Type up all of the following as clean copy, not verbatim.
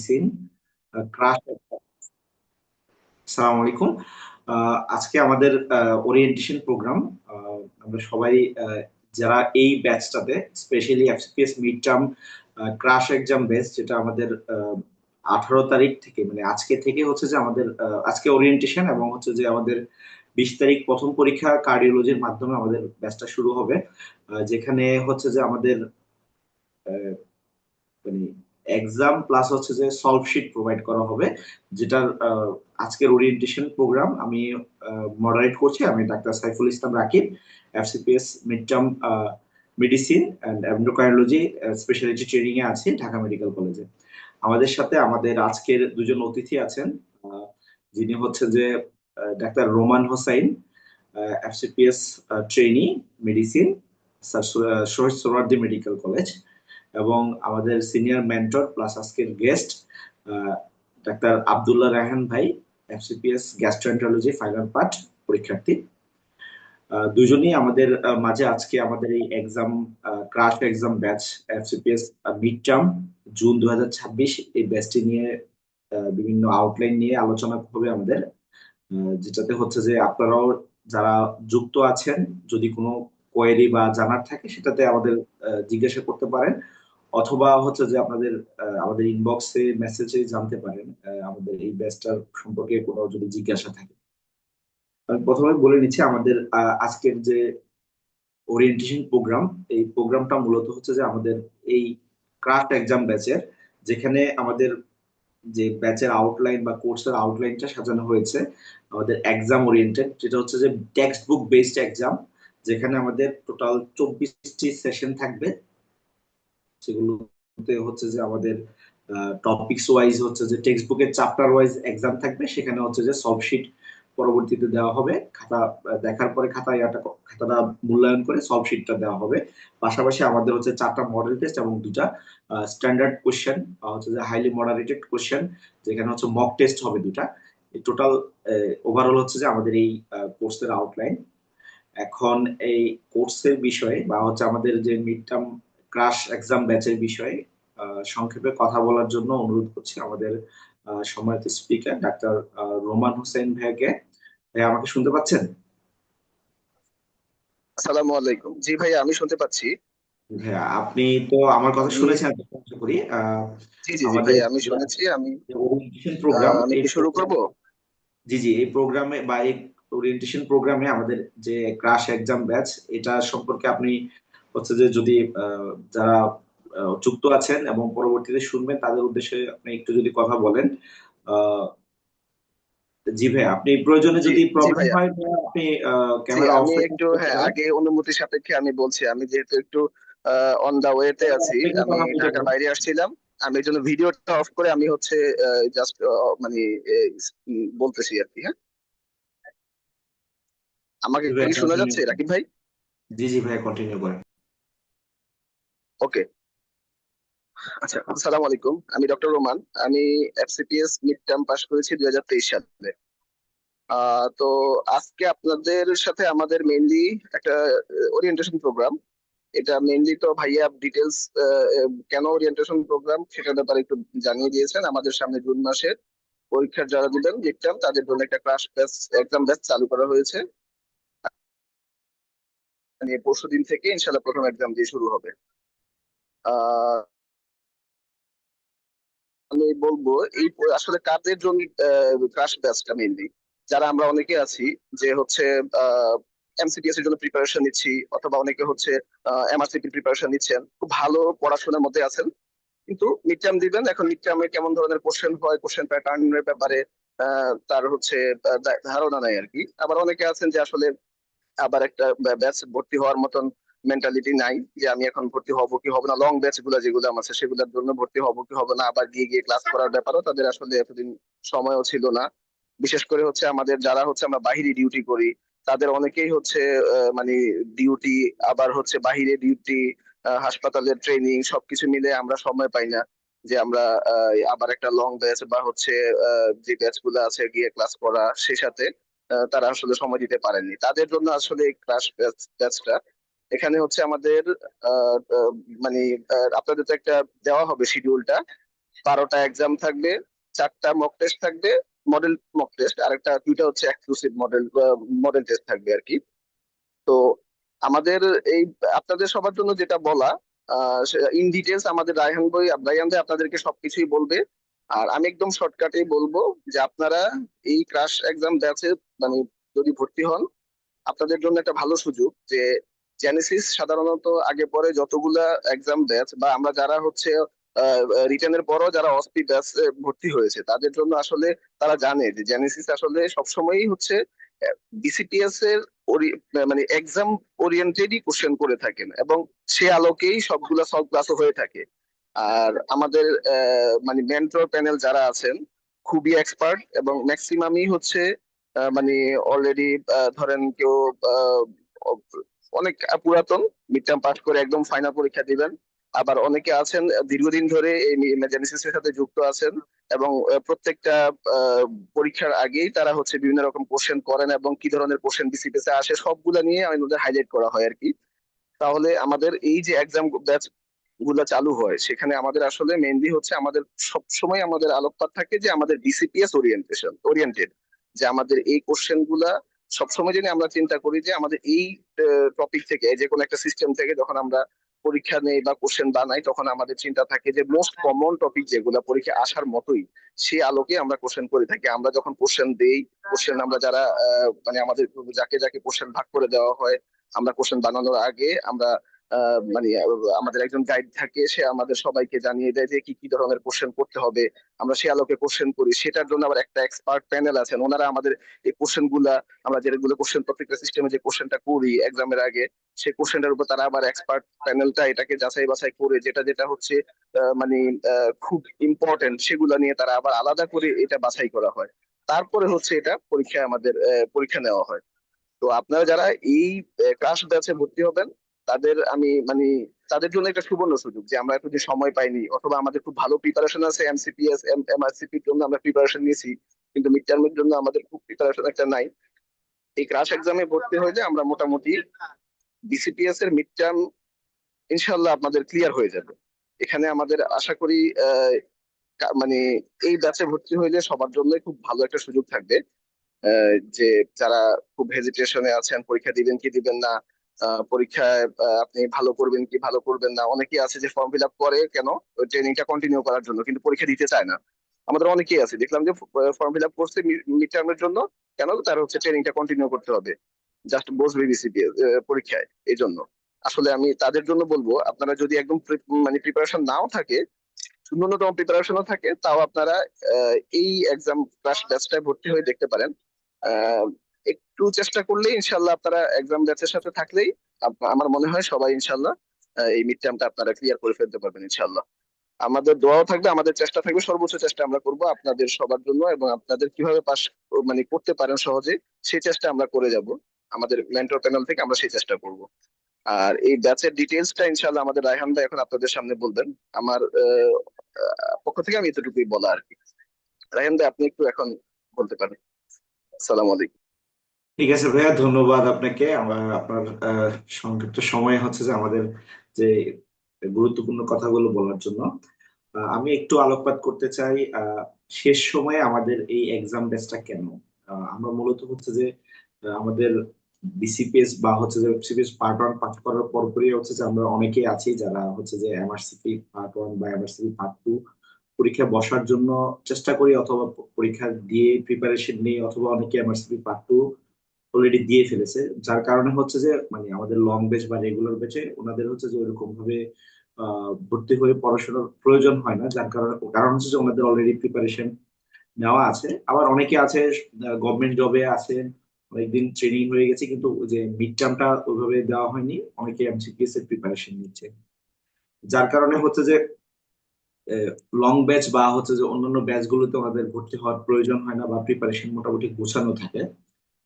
Medicine crush. আসসালামু আলাইকুম। আজকে আমাদের ওরিয়েন্টেশন প্রোগ্রাম। আমরা সবাই যারা এই ব্যাচটাতে specially FCPS mid term crash exam batch, যেটা আমাদের 18 তারিখ থেকে, মানে আজকে থেকে হচ্ছে যে আমাদের আজকে ওরিয়েন্টেশন, এবং হচ্ছে যে আমাদের 20 তারিখ প্রথম পরীক্ষা কার্ডিওলজির মাধ্যমে আমাদের ব্যাচটা শুরু হবে। যেখানে হচ্ছে যে আমাদের আহ, মানে এক্সাম প্লাস হচ্ছে যে সলভ শিট প্রোভাইড করা হবে, যেটার আজকের ওরিয়েন্টেশন প্রোগ্রাম আমি মডারেট করছি। আমি doctor Saiful Islam Rakib, FCPS mid term medicine and endocrinology speciality training এ আছি ঢাকা মেডিকেল কলেজে। আমাদের সাথে আমাদের আজকের দুজন অতিথি আছেন, আহ, যিনি হচ্ছে যে doctor Roman Hossain, FCPS trainee medicine, Shahid Suhrawardy medical college, এবং আমাদের সিনিয়র মেন্টর প্লাস আজকের গেস্ট ডাক্তার আব্দুল্লাহ রায়হান ভাই, এফসিপিএস গ্যাস্ট্রোএন্টারোলজি ফাইনাল পার্ট পরীক্ষার্থী। দুজনেই আমাদের মাঝে আজকে আমাদের এই exam crash exam batch FCPS mid term June 2026 এই ব্যাচটি নিয়ে বিভিন্ন আউটলাইন নিয়ে আলোচনা হবে আমাদের। যেটাতে হচ্ছে যে আপনারাও যারা যুক্ত আছেন, যদি কোনো কোয়েরি বা জানার থাকে সেটাতে আমাদের জিজ্ঞাসা করতে পারেন, অথবা হচ্ছে যে আপনাদের আমাদের ইনবক্সে মেসেজে জানতে পারেন আমাদের এই ব্যাচটার সম্পর্কে কোনো যদি জিজ্ঞাসা থাকে। আমি প্রথমে বলে নিচ্ছি আমাদের আজকের যে ওরিয়েন্টেশন প্রোগ্রাম, এই প্রোগ্রামটা মূলত হচ্ছে যে আমাদের এই ক্রাফট এক্সাম ব্যাচের, যেখানে আমাদের যে ব্যাচের আউটলাইন বা কোর্সের আউটলাইনটা সাজানো হয়েছে আমাদের এক্সাম ওরিয়েন্টেড, যেটা হচ্ছে যে টেক্সট বুক বেসড এক্সাম, যেখানে আমাদের টোটাল 24টি সেশন থাকবে। সেগুলোতে হচ্ছে যে আমাদের টপিকস ওয়াইজ হচ্ছে যে টেক্সট বুকের চ্যাপ্টার ওয়াইজ এক্সাম থাকবে, সেখানে হচ্ছে যে সলভ শিট পরবর্তীতে দেওয়া হবে। খাতা দেখার পরে খাতাটা মূল্যায়ন করে সলভ শিটটা দেওয়া হবে। পাশাপাশি আমাদের হচ্ছে 4টা মডেল টেস্ট এবং 2টা স্ট্যান্ডার্ড কোশ্চেন, হচ্ছে যে হাইলি মডারেটেড কোশ্চেন, যেখানে হচ্ছে মক টেস্ট হবে 2টা। টোটাল ওভারঅল হচ্ছে যে আমাদের এই কোর্সের আউটলাইন। এখন এই কোর্সের বিষয়ে বা হচ্ছে আমাদের যে মিড টার্ম ক্রাশ এক্সাম ব্যাচের বিষয়ে সংক্ষেপে কথা বলার জন্য অনুরোধ করছি আমাদের সম্মানিত স্পিকার ডাক্তার রোমান হোসেন ভাইকে। ভাই, আমাকে শুনতে পাচ্ছেন? আসসালামু আলাইকুম। জি ভাইয়া, আমি শুনতে পাচ্ছি। ভাইয়া, আপনি তো আমার কথা আমি শুনেছেন আমি আশা করি। জি জি জি আমাদের ভাইয়া, আমি শুনেছি। আমি যে ওরিয়েন্টেশন প্রোগ্রাম, আমি এই কি শুরু প্রোগ্রাম, করব? জি জি, এই প্রোগ্রামে বা এই ওরিয়েন্টেশন প্রোগ্রামে আমাদের যে ক্রাশ এক্সাম ব্যাচ, এটা সম্পর্কে আপনি হচ্ছে যে যদি যারা যুক্ত আছেন এবং পরবর্তীতে শুনবেন তাদের উদ্দেশ্যে আপনি একটু যদি কথা বলেন। আহ, জি ভাই, আপনি প্রয়োজনে জি যদি জি প্রবলেম ভাইয়া। হয় আপনি জি, ক্যামেরা অফ আমি রেখে একটু, করতে হ্যাঁ, পারেন। আগে অনুমতি সাপেক্ষে আমি বলছি, আমি যেহেতু একটু অন দা ওয়েতে আছি। রেখে আমি কথা বলতে ঢাকার পারেন। বাইরে আসছিলাম। আমি এই জন্য ভিডিওটা অফ করে আমি হচ্ছে জাস্ট মানে বলতেছি আর কি। হ্যাঁ, আমাকে জি ভাই, কি শোনা কন্টিনিউ যাচ্ছে করেন। রাকিব ভাই? জি জি ভাই, কন্টিনিউ করেন। ওকে। আচ্ছা, আসসালামু আলাইকুম। আমি ডক্টর রোমান। আমি এফসিপিএস মিড টার্ম পাস করেছি 2023 সালে। তো আজকে আপনাদের সাথে আমাদের মেইনলি একটা ওরিয়েন্টেশন প্রোগ্রাম। এটা মেইনলি তো ভাইয়া ডিটেলস কেন ওরিয়েন্টেশন প্রোগ্রাম সেটার ব্যাপারে একটু জানিয়ে দিয়েছেন। আমাদের সামনে জুন মাসে পরীক্ষার যারা দিবেন এক্সাম, তাদের জন্য একটা ক্রাশ ব্যাচ এক্সাম ব্যাচ চালু করা হয়েছে। মানে পরশু দিন থেকে ইনশাল্লাহ প্রথম এক্সাম দিয়ে শুরু হবে। আহ আমি বলবো এই আসলে কাদের জন্য ক্রাশ ব্যাচটা মেইনলি, যারা আমরা অনেকে আছি যে হচ্ছে এমসিপিএস এর জন্য প্রিপারেশন নিচ্ছি, অথবা অনেকে হচ্ছে এমআরসিপি প্রিপারেশন নিচ্ছেন, খুব ভালো পড়াশোনার মধ্যে আছেন, কিন্তু মিড টার্ম দিবেন। এখন মিড টার্মে কেমন ধরনের কোশ্চেন হয়, কোশ্চেন প্যাটার্নের ব্যাপারে তার হচ্ছে ধারণা নাই আর কি। আবার অনেকে আছেন যে আসলে আবার একটা ব্যাচ ভর্তি হওয়ার মতন মেন্টালিটি নাই, যে আমি এখন ভর্তি হব কি হব না, লং ব্যাচ গুলা যেগুলো আছে সেগুলোর জন্য ভর্তি হব কি হবে না, আবার গিয়ে গিয়ে ক্লাস করার ব্যাপারও তাদের আসলে এতদিন সময়ও ছিল না। বিশেষ করে হচ্ছে আমাদের যারা হচ্ছে আমরা বাহিরে ডিউটি করি, তাদের অনেকেই হচ্ছে মানে ডিউটি, আবার হচ্ছে বাহিরে ডিউটি, হাসপাতালের ট্রেনিং, সবকিছু মিলে আমরা সময় পাই না যে আমরা আবার একটা লং ব্যাচ বা হচ্ছে যে ব্যাচ গুলো আছে গিয়ে ক্লাস করা, সে সাথে তারা আসলে সময় দিতে পারেননি। তাদের জন্য আসলে এই ক্রাশ ব্যাচটা। এখানে হচ্ছে আমাদের আহ, আহ, মানে আপনাদের তো একটা দেওয়া হবে শিডিউলটা। 12টা এক্সাম থাকবে, 4টা মক টেস্ট থাকবে, মডেল মক টেস্ট, আর একটা 2টা হচ্ছে এক্সক্লুসিভ মডেল মডেল টেস্ট থাকবে আর কি। তো আমাদের এই আপনাদের সবার জন্য যেটা বলা, ইন ডিটেলস আমাদের রায়হান ভাই আপনাদেরকে সবকিছুই বলবে। আর আমি একদম শর্টকাটেই বলবো যে আপনারা এই ক্রাশ এক্সাম ব্যাচে মানে যদি ভর্তি হন, আপনাদের জন্য একটা ভালো সুযোগ যে জেনেসিস সাধারণত আগে পরে যতগুলা এক্সাম ব্যাচ বা আমরা যারা হচ্ছে রিটেনের পরও যারা অসপি ব্যাচ ভর্তি হয়েছে তাদের জন্য আসলে তারা জানে যে জেনেসিস আসলে সবসময়ই হচ্ছে বিসিপিএস এর মানে এক্সাম ওরিয়েন্টেডই কোশ্চেন করে থাকেন, এবং সে আলোকেই সবগুলা সলভ ক্লাসও হয়ে থাকে। আর আমাদের মানে মেন্টর প্যানেল যারা আছেন খুবই এক্সপার্ট, এবং ম্যাক্সিমামই হচ্ছে মানে অলরেডি ধরেন কেউ আহ, অনেক পুরাতন মিড টার্ম পাস করে একদম ফাইনাল পরীক্ষা দিবেন। আবার অনেকে আছেন দীর্ঘদিন ধরে এই জেনেসিস এর সাথে যুক্ত আছেন, এবং প্রত্যেকটা আহ, পরীক্ষার আগেই তারা হচ্ছে বিভিন্ন রকম কোশ্চেন করেন, এবং কি ধরনের কোশ্চেন বিসিপিএস এ আসে সবগুলা নিয়ে আমাদের হাইলাইট করা হয় আর কি। তাহলে আমাদের এই যে এক্সাম ব্যাচ গুলা চালু হয় সেখানে আমাদের আসলে মেইনলি হচ্ছে আমাদের সব সময় আমাদের আলোকপাত থাকে যে আমাদের বিসিপিএস ওরিয়েন্টেড, যে আমাদের এই কোশ্চেন গুলা সবসময় যদি আমরা চিন্তা করি যে আমাদের এই টপিক থেকে যে কোনো একটা সিস্টেম থেকে যখন আমরা পরীক্ষা নেই বা কোশ্চেন বানাই তখন আমাদের চিন্তা থাকে যে মোস্ট কমন টপিক যেগুলো পরীক্ষা আসার মতোই সেই আলোকে আমরা কোশ্চেন করে থাকি। আমরা যখন কোশ্চেন দেই, কোশ্চেন আমরা যারা মানে আমাদের যাকে যাকে কোশ্চেন ভাগ করে দেওয়া হয়, আমরা কোশ্চেন বানানোর আগে আমরা মানে আমাদের একজন গাইড থাকে, সে আমাদের সবাইকে জানিয়ে দেয় যে কি কি ধরনের কোশ্চেন করতে হবে। আমরা সে আলোকে কোশ্চেন করি, সেটার জন্য আবার একটা এক্সপার্ট প্যানেল আছেন, ওনারা আমাদের এই কোশ্চেন গুলা আমরা যেগুলো কোশ্চেন প্রত্যেকটা সিস্টেমে যে কোশ্চেনটা করি এক্সামের আগে, সেই কোশ্চেনটার উপর তারা আবার এক্সপার্ট প্যানেলটা এটাকে যাচাই বাছাই করে যেটা যেটা হচ্ছে মানে খুব ইম্পর্টেন্ট সেগুলা নিয়ে তারা আবার আলাদা করে এটা বাছাই করা হয়। তারপরে হচ্ছে এটা পরীক্ষায় আমাদের পরীক্ষা নেওয়া হয়। তো আপনারা যারা এই ক্লাস ব্যাচে ভর্তি হবেন তাদের আমি মানে তাদের জন্য একটা সুবর্ণ সুযোগ যে আমরা এতদিন সময় পাইনি, অথবা আমাদের খুব ভালো প্রিপারেশন আছে এমসিপিএস এমআরসিপির জন্য আমরা প্রিপারেশন নিয়েছি, কিন্তু মিড টার্মের জন্য আমাদের খুব প্রিপারেশন একটা নাই। এই ক্রাশ এক্সামে ভর্তি হয়ে যায় আমরা মোটামুটি বিসিপিএস এর মিড টার্ম ইনশাল্লাহ আপনাদের ক্লিয়ার হয়ে যাবে। এখানে আমাদের আশা করি মানে এই ব্যাচে ভর্তি হইলে সবার জন্য খুব ভালো একটা সুযোগ থাকবে। যে যারা খুব হেজিটেশনে আছেন পরীক্ষা দিবেন কি দিবেন না, পরীক্ষায় আপনি ভালো করবেন কি ভালো করবেন না, অনেকেই আছে যে ফর্ম ফিল আপ করে কেন ট্রেনিংটা কন্টিনিউ করার জন্য কিন্তু পরীক্ষা দিতে চায় না। আমাদের অনেকেই আছে দেখলাম যে ফর্ম ফিল আপ করছে মিড টার্মের জন্য, কেন তার হচ্ছে ট্রেনিংটা কন্টিনিউ করতে হবে, জাস্ট বসবে বিসিবি পরীক্ষায়। এই জন্য আসলে আমি তাদের জন্য বলবো আপনারা যদি একদম মানে প্রিপারেশন নাও থাকে, ন্যূনতম প্রিপারেশনও থাকে, তাও আপনারা এই এক্সাম ক্লাস ব্যাচটায় ভর্তি হয়ে দেখতে পারেন। আহ, একটু চেষ্টা করলে ইনশাল্লাহ আপনারা এক্সাম ব্যাচের সাথে থাকলেই আমার মনে হয় সবাই ইনশাল্লাহ এই মিড টার্মটা আপনারা ক্লিয়ার করে ফেলতে পারবেন ইনশাল্লাহ। আমাদের দোয়াও থাকবে, আমাদের চেষ্টা থাকবে, সর্বোচ্চ চেষ্টা আমরা করব আপনাদের সবার জন্য, এবং আপনাদের কিভাবে পাস মানে করতে পারেন সহজে সেই চেষ্টা আমরা করে যাব। আমাদের মেন্টর প্যানেল থেকে আমরা সেই চেষ্টা করব। আর এই ব্যাচের ডিটেলসটা ইনশাল্লাহ আমাদের রায়হান ভাই এখন আপনাদের সামনে বলবেন। আমার পক্ষ থেকে আমি এতটুকুই বলা আর কি। রায়হান ভাই আপনি একটু এখন বলতে পারেন। আসসালামু আলাইকুম। ঠিক আছে ভাইয়া, ধন্যবাদ আপনাকে। আমার আপনার সংক্ষিপ্ত সময় হচ্ছে যে আমাদের যে গুরুত্বপূর্ণ কথাগুলো বলার জন্য। আমি একটু আলোকপাত করতে চাই শেষ সময়ে আমাদের এই এক্সাম ব্যাচটা কেন। আমরা মূলত হচ্ছে যে আমাদের বিসিপিএস বা হচ্ছে যে সিপিএস পার্ট ওয়ান পাঠ করার পরপরই হচ্ছে যে আমরা অনেকেই আছি যারা হচ্ছে যে এমআরসিপি পার্ট ওয়ান বা এমআরসিপি পার্ট টু পরীক্ষা বসার জন্য চেষ্টা করি, অথবা পরীক্ষা দিয়ে প্রিপারেশন নিই, অথবা অনেকে এমআরসিপি পার্ট টু অলরেডি দিয়ে ফেলেছে। যার কারণে হচ্ছে যে মানে আমাদের লং বেচ বা রেগুলার বেচে ওনাদের হচ্ছে যে ওইরকম ভাবে ভর্তি হয়ে পড়াশোনার প্রয়োজন হয় না। যার কারণে কারণ হচ্ছে যে ওনাদের অলরেডি প্রিপারেশন নেওয়া আছে। আবার অনেকে আছে গভর্নমেন্ট জবে আছেন, অনেকদিন ট্রেনিং হয়ে গেছে, কিন্তু ওই যে মিড টার্মটা ওইভাবে দেওয়া হয়নি, অনেকে এমসিকিউএস এর প্রিপারেশন নিচ্ছে। যার কারণে হচ্ছে যে লং ব্যাচ বা হচ্ছে যে অন্যান্য ব্যাচ গুলোতে আমাদের ভর্তি হওয়ার প্রয়োজন হয় না, বা প্রিপারেশন মোটামুটি গোছানো থাকে।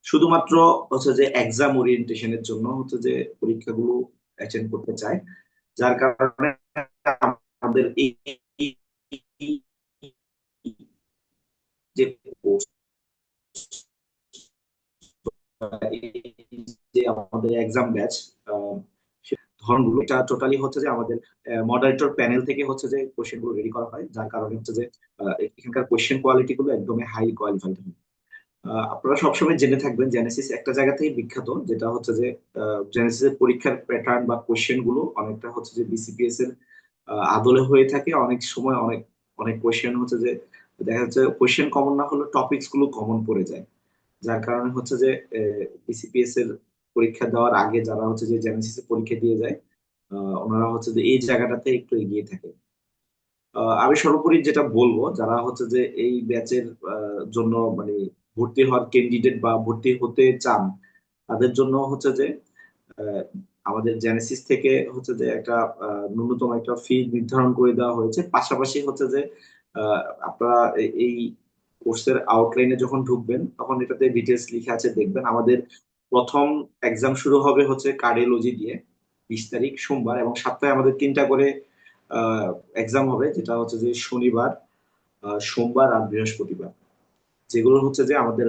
শুধুমাত্র হচ্ছে যে এক্সাম ওরিয়েন্টেশনের জন্য হচ্ছে যে পরীক্ষাগুলো অ্যাটেন্ড করতে চায়। যার কারণে আমাদের এই এই যে কোর্স, যে আমাদের এক্সাম ব্যাচ ধরনগুলো, এটা টোটালি হচ্ছে যে আমাদের মডারেটর প্যানেল থেকে হচ্ছে যে কোশ্চেন গুলো রেডি করা হয়, যার কারণে হচ্ছে যে এখানকার কোশ্চেন কোয়ালিটি গুলো একদমই হাই কোয়ালিফাইড হয়। আপনারা সবসময় জেনে থাকবেন জেনেসিস একটা জায়গাতেই বিখ্যাত, যেটা হচ্ছে যে জেনেসিসের পরীক্ষার প্যাটার্ন বা কোশ্চেন গুলো অনেকটা হচ্ছে যে বিসিপিএস এর আদলে হয়ে থাকে। অনেক সময় অনেক অনেক কোশ্চেন হচ্ছে যে দেখা যাচ্ছে কোশ্চেন কমন না হলে টপিকস গুলো কমন পড়ে যায়, যার কারণে হচ্ছে যে বিসিপিএস এর পরীক্ষা দেওয়ার আগে যারা হচ্ছে যে জেনেসিস এর পরীক্ষা দিয়ে যায়, ওনারা হচ্ছে যে এই জায়গাটাতে একটু এগিয়ে থাকে। আমি সর্বোপরি যেটা বলবো, যারা হচ্ছে যে এই ব্যাচের জন্য মানে ভর্তি হওয়ার ক্যান্ডিডেট বা ভর্তি হতে চান, তাদের জন্য হচ্ছে যে আহ, আমাদের জেনেসিস থেকে হচ্ছে যে একটা ন্যূনতম একটা ফি নির্ধারণ করে দেওয়া হয়েছে। পাশাপাশি হচ্ছে যে আহ, আপনারা এই কোর্সের আউটলাইনে যখন ঢুকবেন তখন এটাতে ডিটেলস লিখে আছে, দেখবেন আমাদের প্রথম এক্সাম শুরু হবে হচ্ছে কার্ডিওলজি দিয়ে 20 তারিখ সোমবার, এবং সপ্তাহে আমাদের 3টা করে এক্সাম হবে, যেটা হচ্ছে যে শনিবার, সোমবার আর বৃহস্পতিবার, যেগুলো হচ্ছে যে আমাদের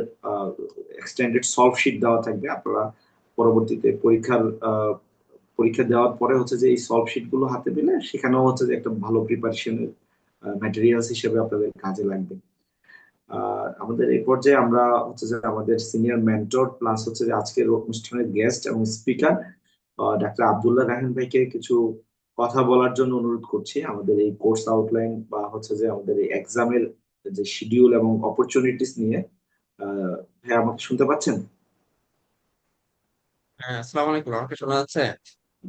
এক্সটেন্ডেড সলভ শিট দেওয়া থাকবে। আপনারা পরবর্তীতে পরীক্ষা দেওয়ার পরে হচ্ছে যে এই সলভ শিট গুলো হাতে পেলে সেখানেও হচ্ছে যে একটা ভালো প্রিপারেশনের ম্যাটেরিয়ালস হিসেবে আপনাদের কাজে লাগবে। আর আমাদের এই পর্যায়ে আমরা হচ্ছে যে আমাদের সিনিয়র মেন্টর প্লাস হচ্ছে যে আজকের অনুষ্ঠানের গেস্ট এবং স্পিকার ডাক্তার আব্দুল্লাহ রায়হান ভাইকে কিছু কথা বলার জন্য অনুরোধ করছি আমাদের এই কোর্স আউটলাইন বা হচ্ছে যে আমাদের এই এক্সামের যে শিডিউল এবং অপরচুনিটিস নিয়ে। ভাই আমাকে শুনতে পাচ্ছেন? হ্যাঁ, আসসালামু আলাইকুম। আমাকে শোনা যাচ্ছে?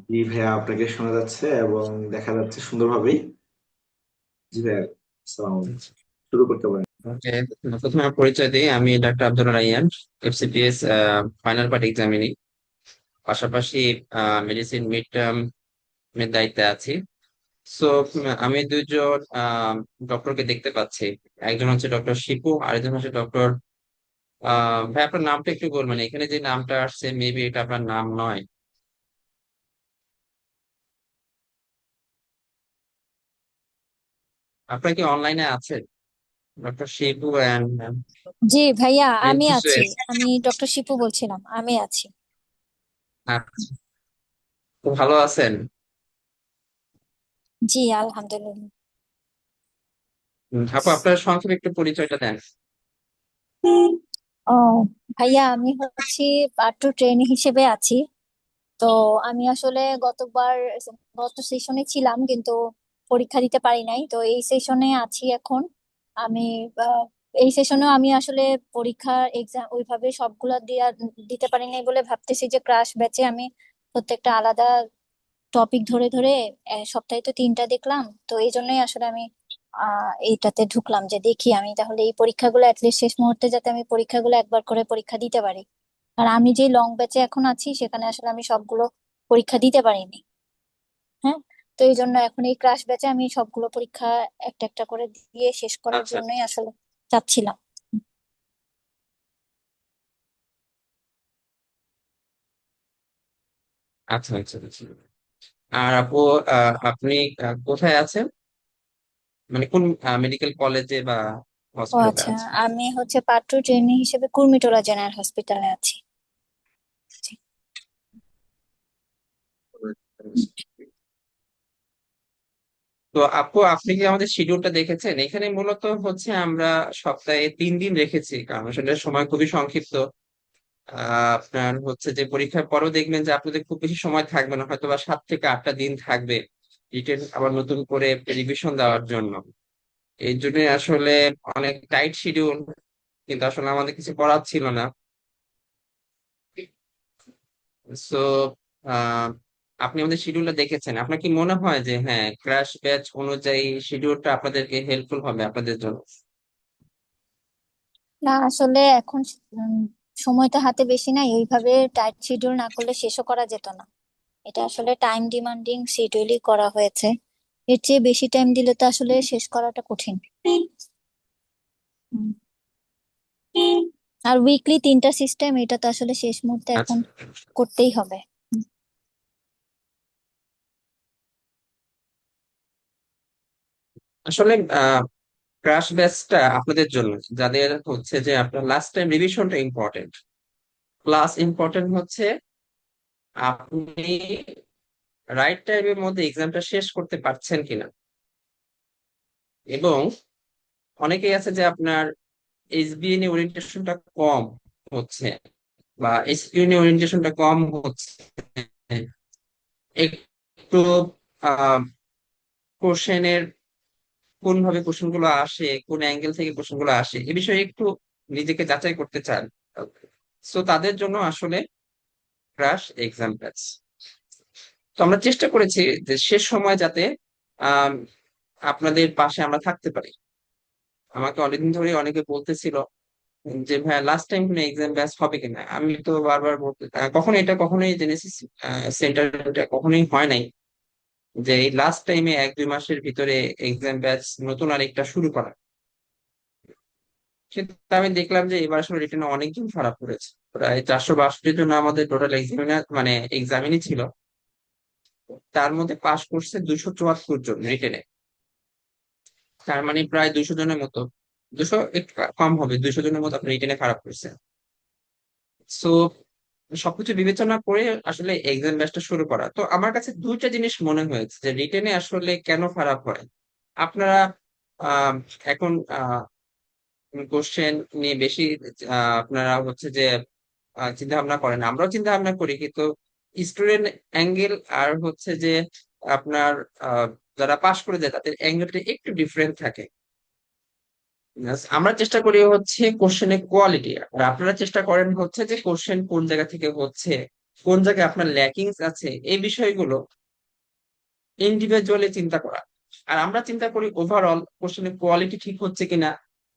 জি ভাইয়া, আপনাকে শোনা যাচ্ছে এবং দেখা যাচ্ছে সুন্দরভাবেই। জি ভাইয়া, আসসালাম আলাইকুম। শুরু করতে পারেন। ওকে, প্রথমে আমার পরিচয় দিই। আমি doctor Abdul Rayyan, FCPS final part examinee, পাশাপাশি মেডিসিন মিড টার্ম এর দায়িত্বে আছি। সো আমি দুইজন ডক্টরকে দেখতে পাচ্ছি। একজন হচ্ছে ডক্টর শিপু, আরেকজন হচ্ছে ডক্টর ভাই, আপনার নামটা একটু বলবেন। এখানে যে নামটা আসছে মেবি এটা আপনার নাম নয়। আপনার কি অনলাইনে আছে ডক্টর শিপু অ্যান্ড জি ভাইয়া, আমি রিঙ্কু আছি। সুয়েজ? আমি ডক্টর শিপু বলছিলাম, আমি আছি। আচ্ছা, তো ভালো আছেন? জি আলহামদুলিল্লাহ। আপু, আপনার সংক্ষেপে একটু পরিচয়টা দেন। ও ভাইয়া, আমি হচ্ছি পার্ট 2 ট্রেনি হিসেবে আছি। তো আমি আসলে গত সেশনে ছিলাম, কিন্তু পরীক্ষা দিতে পারি নাই। তো এই সেশনে আছি এখন। আমি এই সেশনেও আমি আসলে পরীক্ষার এক্সাম ওইভাবে সবগুলা দিতে পারি নাই বলে ভাবতেছি যে ক্রাশ ব্যাচে আমি প্রত্যেকটা আলাদা টপিক ধরে ধরে সপ্তাহে তো 3টা দেখলাম। তো এই জন্যই আসলে আমি এইটাতে ঢুকলাম, যে দেখি আমি তাহলে এই পরীক্ষাগুলো অ্যাটলিস্ট শেষ মুহূর্তে যাতে আমি পরীক্ষাগুলো একবার করে পরীক্ষা দিতে পারি। আর আমি যে লং ব্যাচে এখন আছি সেখানে আসলে আমি সবগুলো পরীক্ষা দিতে পারিনি। হ্যাঁ, তো এই জন্য এখন এই ক্রাশ ব্যাচে আমি সবগুলো পরীক্ষা একটা একটা করে দিয়ে শেষ করার আচ্ছা, জন্যই আসলে চাচ্ছিলাম। আচ্ছা, আচ্ছা, আচ্ছা। আর আপু, আপনি কোথায় আছেন? মানে কোন মেডিকেল কলেজে বা ও হসপিটালে আচ্ছা, আছেন? আমি হচ্ছে পার্ট 2 ট্রেনি হিসেবে কুর্মিটোলা জেনারেল হসপিটালে আছি। তো আপু, আপনি কি আমাদের শিডিউলটা দেখেছেন? এখানে মূলত হচ্ছে আমরা সপ্তাহে 3 দিন রেখেছি, কারণ আসলে সময় খুবই সংক্ষিপ্ত। আপনার হচ্ছে যে পরীক্ষার পরও দেখবেন যে আপনাদের খুব বেশি সময় থাকবে না, হয়তো বা 7 থেকে 8টা দিন থাকবে রিটেন আবার নতুন করে রিভিশন দেওয়ার জন্য। এই জন্য আসলে অনেক টাইট শিডিউল, কিন্তু আসলে আমাদের কিছু করার ছিল না। সো আপনি আমাদের শিডিউলটা দেখেছেন, আপনার কি মনে হয় যে হ্যাঁ, ক্র্যাশ ব্যাচ অনুযায়ী শিডিউলটা আপনাদেরকে হেল্পফুল হবে আপনাদের জন্য? না আসলে এখন সময় তো হাতে বেশি নাই, ওইভাবে টাইট শিডিউল না করলে শেষও করা যেত না। এটা আসলে টাইম ডিমান্ডিং শিডিউলই করা হয়েছে। এর চেয়ে বেশি টাইম দিলে তো আসলে শেষ করাটা কঠিন। হুম। আর উইকলি 3টা সিস্টেম, এটা তো আসলে শেষ মুহূর্তে এখন আচ্ছা, করতেই হবে। হুম। আসলে ক্র্যাশ ব্যাচটা আপনাদের জন্য, যাদের হচ্ছে যে আপনার লাস্ট টাইম রিভিশনটা ইম্পর্টেন্ট, প্লাস ইম্পর্টেন্ট হচ্ছে আপনি রাইট টাইমের মধ্যে এক্সামটা শেষ করতে পারছেন কিনা। এবং অনেকেই আছে যে আপনার এসবিএন ওরিয়েন্টেশনটা কম হচ্ছে বা এসকিউ ওরিয়েন্টেশনটা কম হচ্ছে, একটু আহ কোশ্চেনের কোন ভাবে কোশ্চেন গুলো আসে, কোন অ্যাঙ্গেল থেকে কোশ্চেন গুলো আসে এ বিষয়ে একটু নিজেকে যাচাই করতে চান, সো তাদের জন্য আসলে ক্রাশ এক্সাম ব্যাচ। তো আমরা চেষ্টা করেছি যে শেষ সময় যাতে আহ আপনাদের পাশে আমরা থাকতে পারি। আমাকে অনেকদিন ধরে অনেকে বলতেছিল যে ভাইয়া লাস্ট টাইম কোনো এক্সাম ব্যাচ হবে কিনা। আমি তো বারবার বলতে কখনো এটা কখনোই জেনেসিস সেন্টারটা কখনোই হয় নাই যে এই লাস্ট টাইমে 1-2 মাসের ভিতরে এক্সাম ব্যাচ নতুন আরেকটা শুরু করা। কিন্তু আমি দেখলাম যে এবার আসলে রিটেনে অনেকজন খারাপ করেছে। প্রায় 462 জন আমাদের টোটাল এক্সামিনার মানে এক্সামিনই ছিল, তার মধ্যে পাশ করছে 274 জন রিটেনে। তার মানে প্রায় 200 জনের মতো, 200 একটু কম হবে, 200 জনের মতো আপনি রিটেনে খারাপ করছে। সো সবকিছু বিবেচনা করে আসলে এক্সাম ব্যাচটা শুরু করা। তো আমার কাছে দুইটা জিনিস মনে হয়েছে যে রিটেনে আসলে কেন খারাপ হয়। আপনারা আহ, এখন কোশ্চেন নিয়ে বেশি আপনারা হচ্ছে যে চিন্তা ভাবনা করেন, আমরাও চিন্তা ভাবনা করি, কিন্তু স্টুডেন্ট অ্যাঙ্গেল আর হচ্ছে যে আপনার আহ, যারা পাশ করে যায় তাদের অ্যাঙ্গেলটা একটু ডিফারেন্ট থাকে। আমরা চেষ্টা করি হচ্ছে কোশ্চেনের কোয়ালিটি, আর আপনারা চেষ্টা করেন হচ্ছে যে কোশ্চেন কোন জায়গা থেকে হচ্ছে, কোন জায়গায় আপনার ল্যাকিংস আছে এই বিষয়গুলো ইন্ডিভিজুয়ালি চিন্তা করা। আর আমরা চিন্তা করি ওভারঅল কোশ্চেনের কোয়ালিটি ঠিক হচ্ছে কিনা,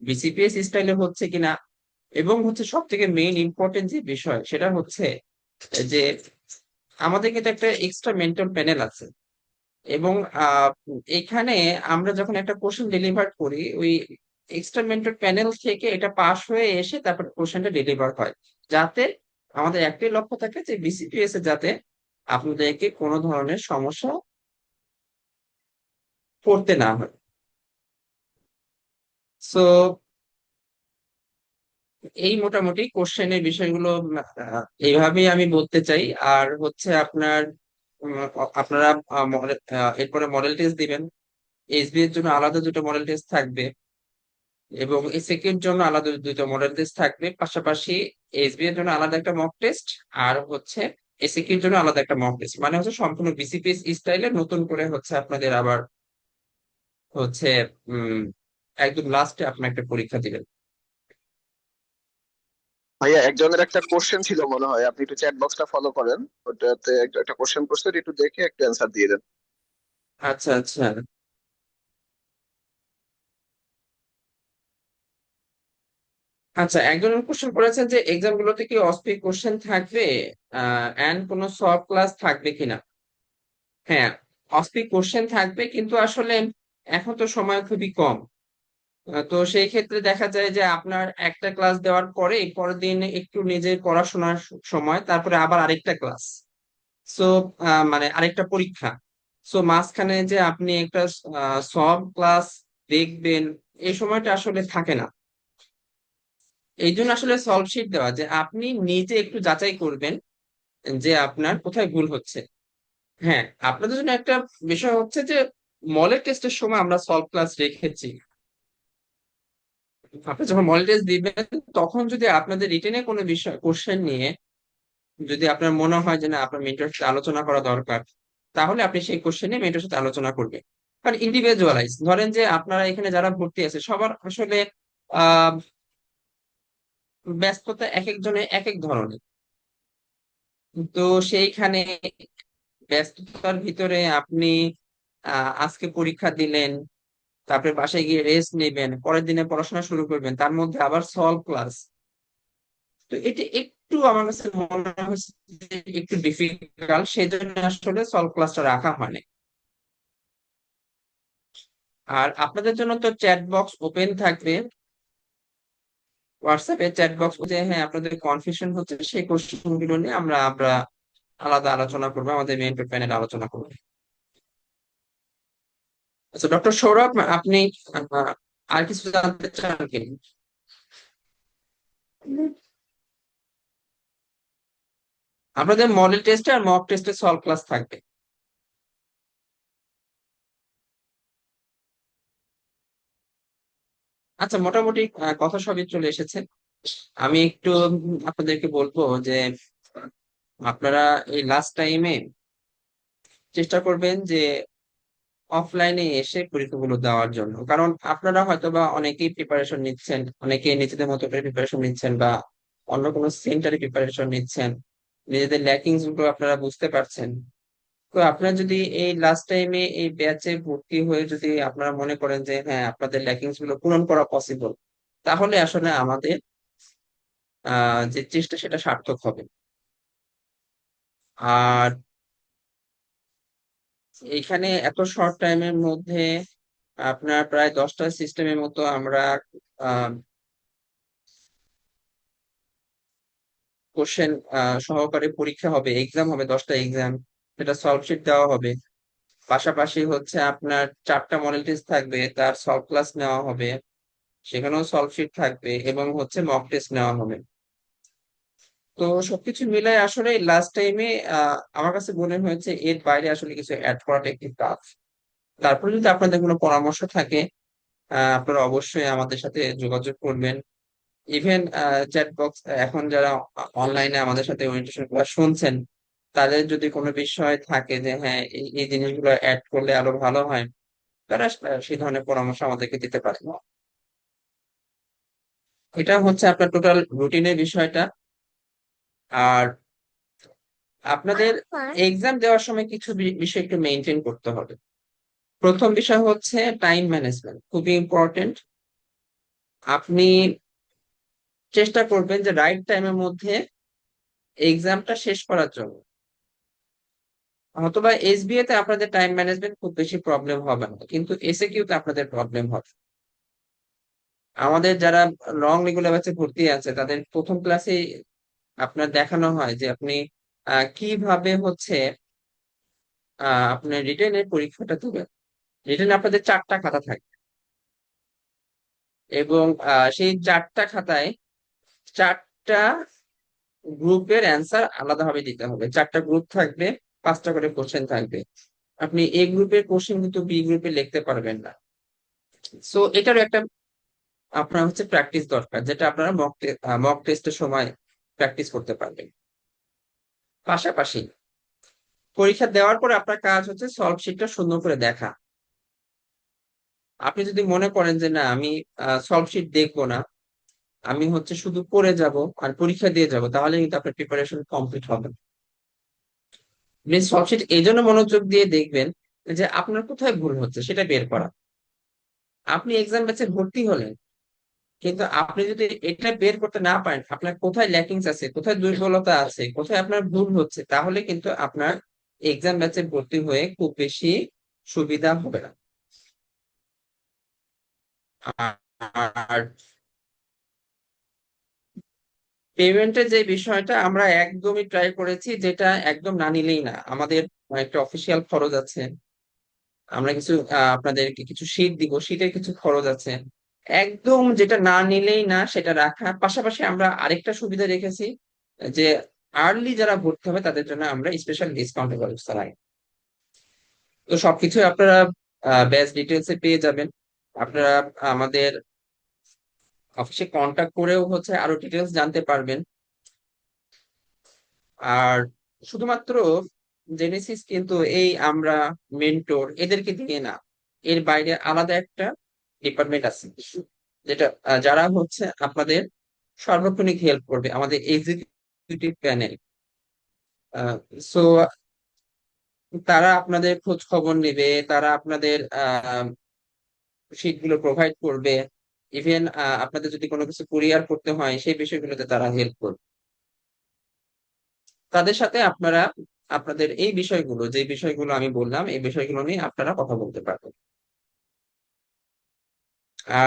বিসিপিএস স্টাইলে হচ্ছে কিনা, এবং হচ্ছে সব থেকে মেইন ইম্পর্টেন্ট যে বিষয় সেটা হচ্ছে যে আমাদের কিন্তু একটা এক্সট্রা মেন্টাল প্যানেল আছে। এবং এখানে আমরা যখন একটা কোশ্চেন ডেলিভার করি ওই এক্সট্রা মেন্টর প্যানেল থেকে এটা পাস হয়ে এসে তারপর কোশ্চেনটা ডেলিভার হয়, যাতে আমাদের একটাই লক্ষ্য থাকে যে বিসিপিএস এ যাতে আপনাদেরকে কোনো ধরনের সমস্যা পড়তে না হয়। সো এই মোটামুটি কোশ্চেনের বিষয়গুলো এইভাবেই আমি বলতে চাই। আর হচ্ছে আপনার আপনারা এরপরে মডেল টেস্ট দিবেন। এসবি এর জন্য আলাদা দুটো মডেল টেস্ট থাকবে এবং এসএকে এর জন্য আলাদা দুটো মডেল টেস্ট থাকবে, পাশাপাশি এসবি এর জন্য আলাদা একটা মক টেস্ট, আর হচ্ছে এসএকে এর জন্য আলাদা একটা মক টেস্ট। মানে হচ্ছে সম্পূর্ণ বিসিপিএস স্টাইলে নতুন করে হচ্ছে আপনাদের আবার হচ্ছে উম একদম লাস্টে আপনি একটা পরীক্ষা দিবেন। ভাইয়া একজনের একটা কোশ্চেন ছিল মনে হয়, আপনি একটু চ্যাট বক্সটা ফলো করেন, ওটাতে একটা কোশ্চেন করছে, একটু দেখে একটা অ্যান্সার দিয়ে দেন। আচ্ছা আচ্ছা। আচ্ছা, একজন কোশ্চেন করেছেন যে এক্সাম গুলোতে কি অস্পেক কোশ্চেন থাকবে এন্ড কোনো সব ক্লাস থাকবে কিনা। হ্যাঁ, অস্পেক কোশ্চেন থাকবে, কিন্তু আসলে এখন তো সময় খুবই কম। তো সেই ক্ষেত্রে দেখা যায় যে আপনার একটা ক্লাস দেওয়ার পরে পরের দিন একটু নিজের পড়াশোনার সময়, তারপরে আবার আরেকটা ক্লাস, সো মানে আরেকটা পরীক্ষা। সো মাঝখানে যে আপনি একটা সব ক্লাস দেখবেন এই সময়টা আসলে থাকে না। এই জন্য আসলে সলভ শিট দেওয়া যে আপনি নিজে একটু যাচাই করবেন যে আপনার কোথায় ভুল হচ্ছে। হ্যাঁ, আপনাদের জন্য একটা বিষয় হচ্ছে যে মডেল টেস্টের সময় আমরা সলভ ক্লাস রেখেছি। আপনি যখন মডেল টেস্ট দিবেন তখন যদি আপনাদের রিটেনে কোনো বিষয় কোশ্চেন নিয়ে যদি আপনার মনে হয় যে না আপনার মেন্টরের সাথে আলোচনা করা দরকার, তাহলে আপনি সেই কোশ্চেন নিয়ে মেন্টরের সাথে আলোচনা করবেন। কারণ ইন্ডিভিজুয়ালাইজ ধরেন যে আপনারা এখানে যারা ভর্তি আছে সবার আসলে আহ ব্যস্ততা এক একজনের এক এক ধরনের। তো সেইখানে ব্যস্ততার ভিতরে আপনি আজকে পরীক্ষা দিলেন, তারপরে বাসায় গিয়ে রেস্ট নেবেন, পরের দিনে পড়াশোনা শুরু করবেন, তার মধ্যে আবার সলভ ক্লাস। তো এটা একটু আমার কাছে মনে হচ্ছে যে একটু ডিফিকাল্ট, সেই জন্য আসলে সলভ ক্লাসটা রাখা হয়নি। আর আপনাদের জন্য তো চ্যাট বক্স ওপেন থাকবে, হোয়াটসঅ্যাপে চ্যাট বক্স, যে হ্যাঁ আপনাদের কনফিউশন হচ্ছে সেই কোশ্চেন গুলো নিয়ে আমরা আমরা আলাদা আলোচনা করবো, আমাদের মেন্টর প্যানেল আলোচনা করবো। আচ্ছা ডক্টর সৌরভ, আপনি আহ, আর কিছু জানতে চান কি? আপনাদের মডেল টেস্টে আর মক টেস্টে সলভ ক্লাস থাকবে। আচ্ছা, মোটামুটি কথা সবই চলে এসেছে। আমি একটু আপনাদেরকে বলবো যে আপনারা এই লাস্ট টাইমে চেষ্টা করবেন যে অফলাইনে এসে পরীক্ষাগুলো দেওয়ার জন্য, কারণ আপনারা হয়তো বা অনেকেই প্রিপারেশন নিচ্ছেন, অনেকে নিজেদের মতো করে প্রিপারেশন নিচ্ছেন বা অন্য কোনো সেন্টারে প্রিপারেশন নিচ্ছেন, নিজেদের ল্যাকিংস গুলো আপনারা বুঝতে পারছেন। তো আপনারা যদি এই লাস্ট টাইমে এই ব্যাচে ভর্তি হয়ে যদি আপনারা মনে করেন যে হ্যাঁ আপনাদের ল্যাকিংস গুলো পূরণ করা পসিবল, তাহলে আসলে আমাদের যে চেষ্টা সেটা সার্থক হবে। আর এইখানে এত শর্ট টাইমের মধ্যে আপনার প্রায় 10টা সিস্টেমের মতো আমরা কোশ্চেন সহকারে পরীক্ষা হবে, এক্সাম হবে, 10টা এক্সাম, সেটা সলভ শিট দেওয়া হবে। পাশাপাশি হচ্ছে আপনার 4টা মডেল টেস্ট থাকবে, তার সলভ ক্লাস নেওয়া হবে, সেখানেও সলভ শিট থাকবে, এবং হচ্ছে মক টেস্ট নেওয়া হবে। তো সবকিছু মিলাই আসলে লাস্ট টাইমে আমার কাছে মনে হয়েছে এর বাইরে আসলে কিছু অ্যাড করাটা একটু টাফ। তারপরে যদি আপনাদের কোনো পরামর্শ থাকে আপনারা অবশ্যই আমাদের সাথে যোগাযোগ করবেন। ইভেন চ্যাট বক্স, এখন যারা অনলাইনে আমাদের সাথে ওরিয়েন্টেশন ক্লাস শুনছেন, তাদের যদি কোনো বিষয় থাকে যে হ্যাঁ এই জিনিসগুলো অ্যাড করলে আরো ভালো হয়, তারা সেই ধরনের পরামর্শ আমাদেরকে দিতে পারেন। এটা হচ্ছে আপনার টোটাল রুটিনের বিষয়টা। আর আপনাদের এক্সাম দেওয়ার সময় কিছু বিষয় একটু মেনটেন করতে হবে। প্রথম বিষয় হচ্ছে টাইম ম্যানেজমেন্ট, খুবই ইম্পর্টেন্ট। আপনি চেষ্টা করবেন যে রাইট টাইমের মধ্যে এক্সামটা শেষ করার জন্য। অথবা এসবিএ তে আপনাদের টাইম ম্যানেজমেন্ট খুব বেশি প্রবলেম হবে না, কিন্তু এসএকিউ তে আপনাদের প্রবলেম হবে। আমাদের যারা লং রেগুলার ব্যাচে ভর্তি আছে তাদের প্রথম ক্লাসে আপনার দেখানো হয় যে আপনি কিভাবে হচ্ছে আপনার রিটেনের পরীক্ষাটা দিবেন। রিটেন আপনাদের 4টা খাতা থাকে, এবং সেই 4টা খাতায় 4টা গ্রুপের অ্যান্সার আলাদাভাবে দিতে হবে। 4টা গ্রুপ থাকবে, 5টা করে কোশ্চেন থাকবে। আপনি এ গ্রুপের কোশ্চেন কিন্তু বি গ্রুপে লিখতে পারবেন না। সো এটারও একটা আপনার হচ্ছে প্র্যাকটিস দরকার, যেটা আপনারা মক টেস্টের সময় প্র্যাকটিস করতে পারবেন। পাশাপাশি পরীক্ষা দেওয়ার পরে আপনার কাজ হচ্ছে সলভ শিটটা সুন্দর করে দেখা। আপনি যদি মনে করেন যে না আমি সলভ শিট দেখবো না, আমি হচ্ছে শুধু পড়ে যাব আর পরীক্ষা দিয়ে যাব, তাহলে কিন্তু আপনার প্রিপারেশন কমপ্লিট হবে না। আপনি সলভ শিট এই জন্য মনোযোগ দিয়ে দেখবেন যে আপনার কোথায় ভুল হচ্ছে সেটা বের করা। আপনি এক্সাম ব্যাচে ভর্তি হলেন, কিন্তু আপনি যদি এটা বের করতে না পারেন আপনার কোথায় ল্যাকিংস আছে, কোথায় দুর্বলতা আছে, কোথায় আপনার ভুল হচ্ছে, তাহলে কিন্তু আপনার এক্সাম ব্যাচে ভর্তি হয়ে খুব বেশি সুবিধা হবে না। আর পেমেন্টের যে বিষয়টা আমরা একদমই ট্রাই করেছি, যেটা একদম না নিলেই না। আমাদের একটা অফিসিয়াল খরচ আছে, আমরা কিছু আপনাদেরকে কিছু শীট দিব, শীটের কিছু খরচ আছে। একদম যেটা না নিলেই না সেটা রাখা। পাশাপাশি আমরা আরেকটা সুবিধা রেখেছি যে আর্লি যারা ভর্তি হবে তাদের জন্য আমরা স্পেশাল ডিসকাউন্টের ব্যবস্থা রাখি। তো সবকিছু আপনারা ব্যাচ ডিটেলস এ পেয়ে যাবেন। আপনারা আমাদের অফিসে কন্ট্যাক্ট করেও হচ্ছে আরো ডিটেলস জানতে পারবেন। আর শুধুমাত্র জেনেসিস কিন্তু এই আমরা মেন্টর এদেরকে দিয়ে না, এর বাইরে আলাদা একটা ডিপার্টমেন্ট আছে, যেটা যারা হচ্ছে আপনাদের সার্বক্ষণিক হেল্প করবে, আমাদের এক্সিকিউটিভ প্যানেল। সো তারা আপনাদের খোঁজ খবর নেবে, তারা আপনাদের শীট গুলো প্রোভাইড করবে। ইভেন আপনাদের যদি কোনো কিছু কুরিয়ার করতে হয় সেই বিষয়গুলোতে তারা হেল্প করবে। তাদের সাথে আপনারা আপনাদের এই বিষয়গুলো, যে বিষয়গুলো আমি বললাম, এই বিষয়গুলো নিয়ে আপনারা কথা বলতে পারবেন।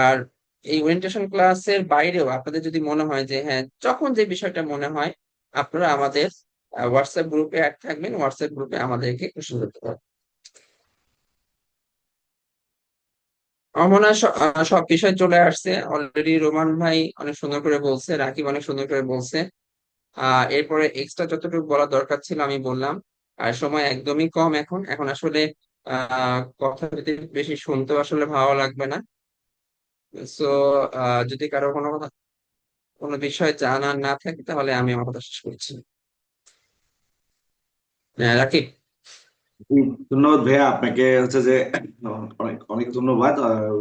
আর এই ওরিয়েন্টেশন ক্লাসের বাইরেও আপনাদের যদি মনে হয় যে হ্যাঁ, যখন যে বিষয়টা মনে হয় আপনারা আমাদের হোয়াটসঅ্যাপ গ্রুপে অ্যাড থাকবেন, হোয়াটসঅ্যাপ গ্রুপে আমাদেরকে কোশ্চেন করতে পারবেন। আমার মনে হয় সব বিষয় চলে আসছে অলরেডি। রোমান ভাই অনেক সুন্দর করে বলছে, রাকিব অনেক সুন্দর করে বলছে। এরপরে এক্সট্রা যতটুকু বলা দরকার ছিল আমি বললাম। আর সময় একদমই কম এখন, এখন আসলে কথা যদি বেশি শুনতেও আসলে ভালো লাগবে না। সো যদি কারো কোনো বিষয় জানার না থাকে তাহলে আমি আমার কথা শেষ করছি। রাকিব। জি, ধন্যবাদ ভাইয়া আপনাকে হচ্ছে যে অনেক অনেক ধন্যবাদ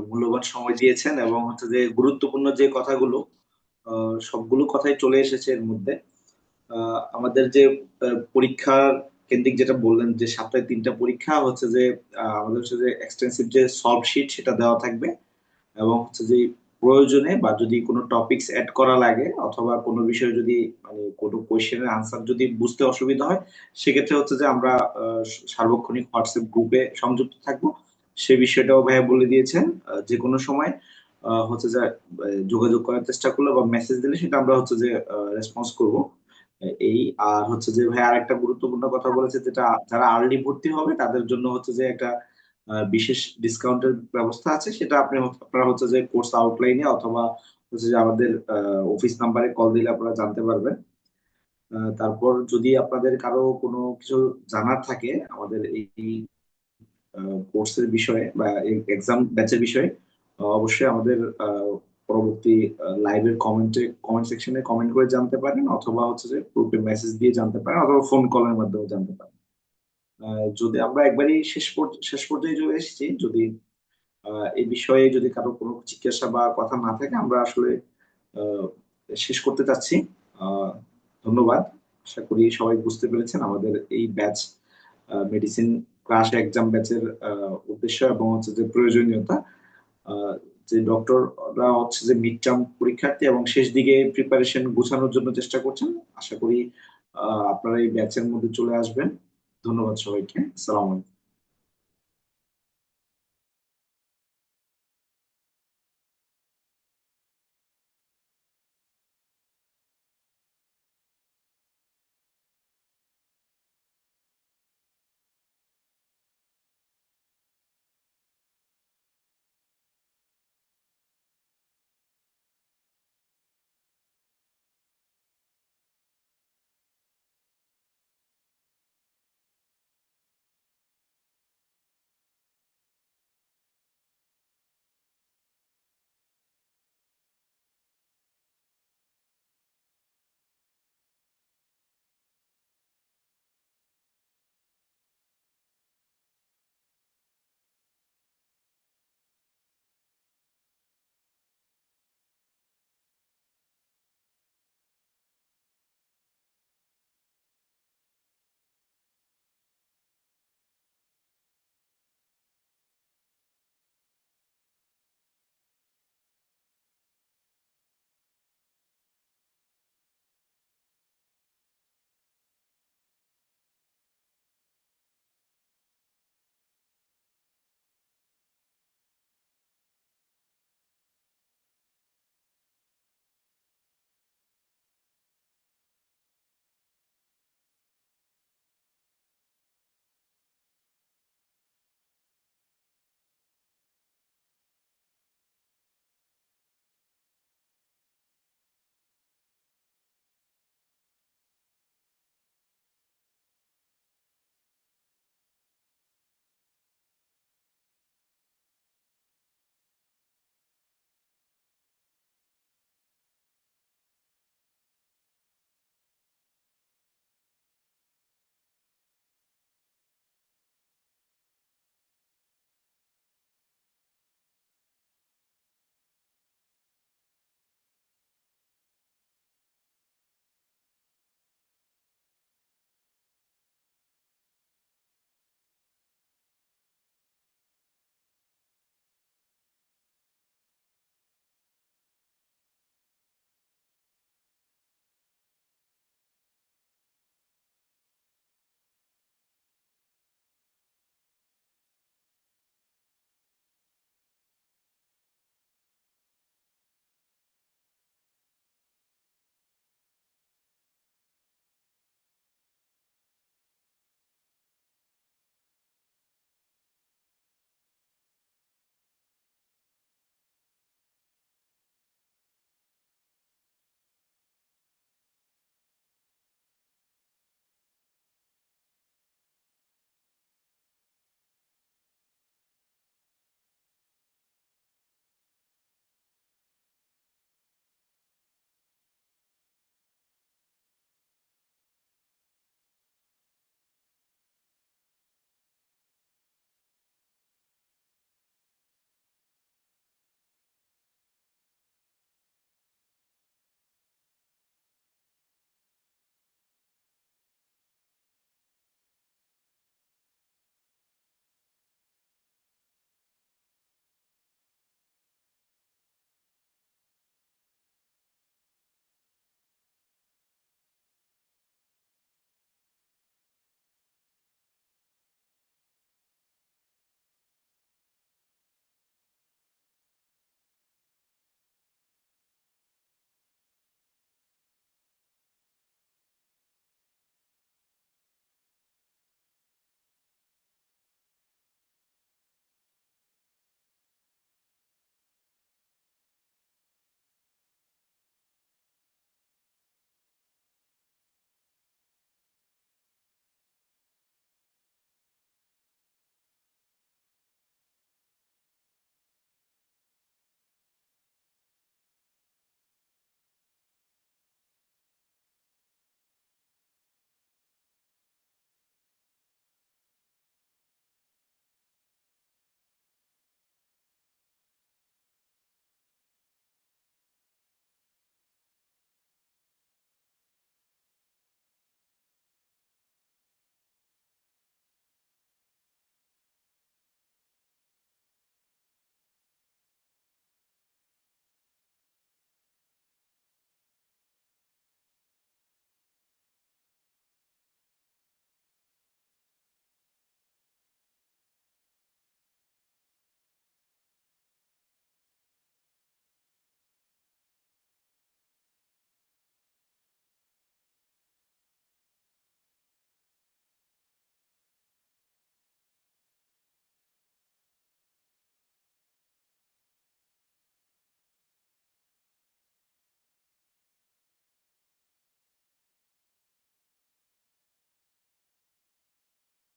মূল্যবান সময় দিয়েছেন এবং হচ্ছে যে গুরুত্বপূর্ণ যে কথাগুলো সবগুলো কথাই চলে এসেছে এর মধ্যে। আমাদের যে পরীক্ষার কেন্দ্রিক যেটা বললেন যে সপ্তাহে 3টা পরীক্ষা হচ্ছে যে আমাদের হচ্ছে যে এক্সটেন্সিভ যে সলভ শিট সেটা দেওয়া থাকবে এবং হচ্ছে যে প্রয়োজনে বা যদি কোনো টপিকস অ্যাড করা লাগে অথবা কোনো বিষয়ে যদি মানে কোনো কোয়েশ্চেনের আনসার যদি বুঝতে অসুবিধা হয় সেক্ষেত্রে হচ্ছে যে আমরা সার্বক্ষণিক হোয়াটসঅ্যাপ গ্রুপে সংযুক্ত থাকবো। সে বিষয়টাও ভাইয়া বলে দিয়েছেন। যে কোনো সময় হচ্ছে যে যোগাযোগ করার চেষ্টা করলে বা মেসেজ দিলে সেটা আমরা হচ্ছে যে রেসপন্স করব। এই আর হচ্ছে যে ভাই আরেকটা গুরুত্বপূর্ণ কথা বলেছে যেটা যারা আর্লি ভর্তি হবে তাদের জন্য হচ্ছে যে একটা বিশেষ ডিসকাউন্টের ব্যবস্থা আছে সেটা আপনারা হচ্ছে যে কোর্স আউটলাইনে অথবা হচ্ছে যে আমাদের অফিস নাম্বারে কল দিলে আপনারা জানতে পারবেন। তারপর যদি আপনাদের কারো কোনো কিছু জানার থাকে আমাদের এই কোর্সের বিষয়ে বা এক্সাম ব্যাচের বিষয়ে অবশ্যই আমাদের পরবর্তী লাইভের কমেন্ট সেকশনে কমেন্ট করে জানতে পারেন অথবা হচ্ছে যে গ্রুপে মেসেজ দিয়ে জানতে পারেন অথবা ফোন কলের মাধ্যমে জানতে পারেন। যদি আমরা একবারই শেষ পর্যায়ে চলে এসেছি যদি এই বিষয়ে যদি কারো কোনো জিজ্ঞাসা বা কথা না থাকে আমরা আসলে আহ, শেষ করতে চাচ্ছি। আহ, ধন্যবাদ। আশা করি সবাই বুঝতে পেরেছেন আমাদের এই ব্যাচ মেডিসিন ক্রাশ এক্সাম ব্যাচের উদ্দেশ্য এবং হচ্ছে যে প্রয়োজনীয়তা। আহ, যে ডক্টররা হচ্ছে যে মিড টার্ম পরীক্ষার্থী এবং শেষ দিকে প্রিপারেশন গোছানোর জন্য চেষ্টা করছেন। আশা করি আপনারা এই ব্যাচের মধ্যে চলে আসবেন। ধন্যবাদ সবাইকে। আসসালামু আলাইকুম।